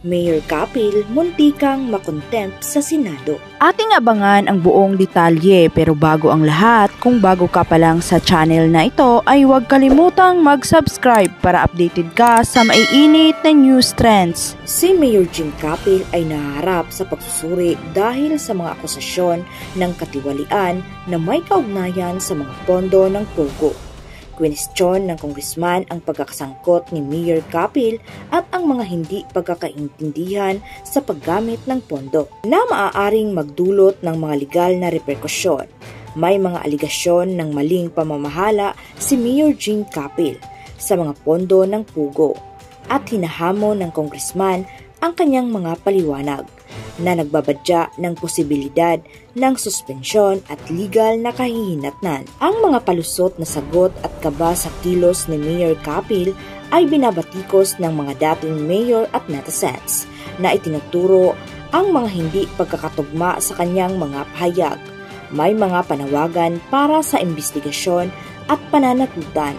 Mayor Kapil muntikang makontempt sa Senado. Ating abangan ang buong detalye, pero bago ang lahat, kung bago ka pa lang sa channel na ito ay huwag kalimutang mag-subscribe para updated ka sa maiinit na news trends. Si Mayor Jing Kapil ay naharap sa pagsusuri dahil sa mga akusasyon ng katiwalian na may kaugnayan sa mga pondo ng Pogo. Kwestiyon ng congressman ang pagkakasangkot ni Mayor Kapil at ang mga hindi pagkakaintindihan sa paggamit ng pondo na maaaring magdulot ng mga legal na reperkusyon. May mga aligasyon ng maling pamamahala si Mayor Jing Kapil sa mga pondo ng Pogo at hinahamon ng congressman ang kanyang mga paliwanag na nagbabadya ng posibilidad ng suspensyon at legal na kahihinatnan. Ang mga palusot na sagot at kaba sa kilos ni Mayor Kapil ay binabatikos ng mga dating mayor at netizens na itinuturo ang mga hindi pagkakatugma sa kanyang mga pahayag. May mga panawagan para sa imbestigasyon at pananagutan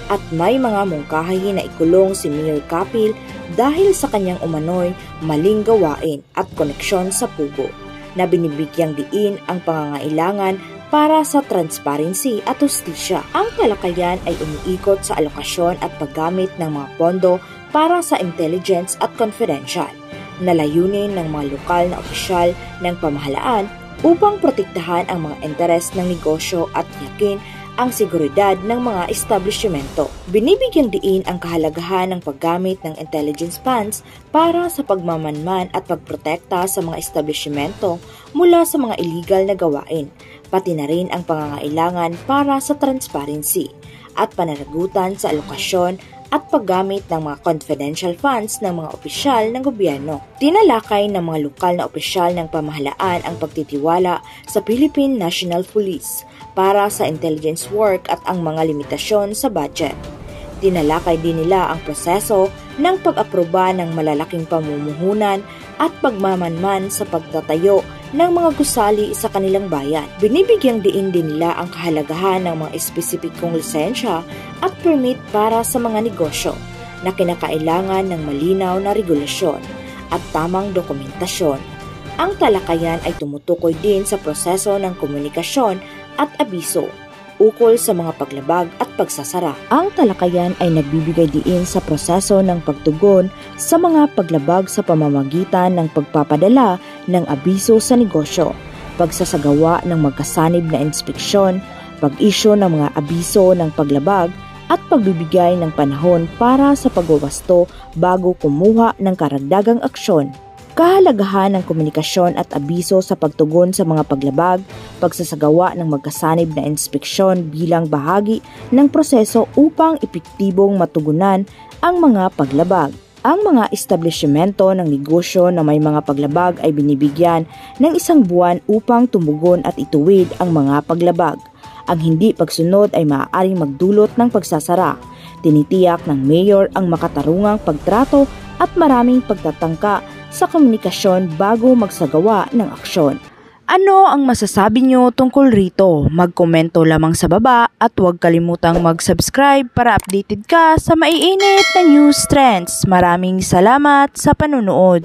at may mga mungkahi na ikulong si Mayor Kapil dahil sa kanyang umano'y maling gawain at koneksyon sa Pogo na binibigyang diin ang pangangailangan para sa transparency at hustisya. Ang talakayan ay umiikot sa alokasyon at paggamit ng mga pondo para sa intelligence at confidential na layunin ng mga lokal na opisyal ng pamahalaan upang protektahan ang mga interes ng negosyo at tiyakin ang seguridad ng mga establishmento. Binibigyang diin ang kahalagahan ng paggamit ng intelligence funds para sa pagmamanman at pagprotekta sa mga establishmento mula sa mga illegal na gawain, pati na rin ang pangangailangan para sa transparency at pananagutan sa alokasyon at paggamit ng mga confidential funds ng mga opisyal ng gobyerno. Tinalakay ng mga lokal na opisyal ng pamahalaan ang pagtitiwala sa Philippine National Police para sa intelligence work at ang mga limitasyon sa budget. Tinalakay din nila ang proseso ng pag-aproba ng malalaking pamumuhunan at pagmamanman sa pagtatayo ng mga gusali sa kanilang bayan. Binibigyang diin din nila ang kahalagahan ng mga espesipikong lisensya at permit para sa mga negosyo na kinakailangan ng malinaw na regulasyon at tamang dokumentasyon. Ang talakayan ay tumutukoy din sa proseso ng komunikasyon at abiso ukol sa mga paglabag at pagsasara. Ang talakayan ay nagbibigay diin sa proseso ng pagtugon sa mga paglabag sa pamamagitan ng pagpapadala ng abiso sa negosyo, pagsasagawa ng magkasanib na inspeksyon, pag-isyo ng mga abiso ng paglabag, at pagbibigay ng panahon para sa pagwawasto bago kumuha ng karagdagang aksyon. Kahalagahan ng komunikasyon at abiso sa pagtugon sa mga paglabag, pagsasagawa ng magkasanib na inspeksyon bilang bahagi ng proseso upang epektibong matugunan ang mga paglabag. Ang mga establishmento ng negosyo na may mga paglabag ay binibigyan ng 1 buwan upang tumugon at ituwid ang mga paglabag. Ang hindi pagsunod ay maaaring magdulot ng pagsasara. Tinitiyak ng mayor ang makatarungang pagtrato at maraming pagtatangka sa komunikasyon bago magsagawa ng aksyon. Ano ang masasabi nyo tungkol rito? Magkomento lamang sa baba at huwag kalimutang mag-subscribe para updated ka sa maiinit na news trends. Maraming salamat sa panunood.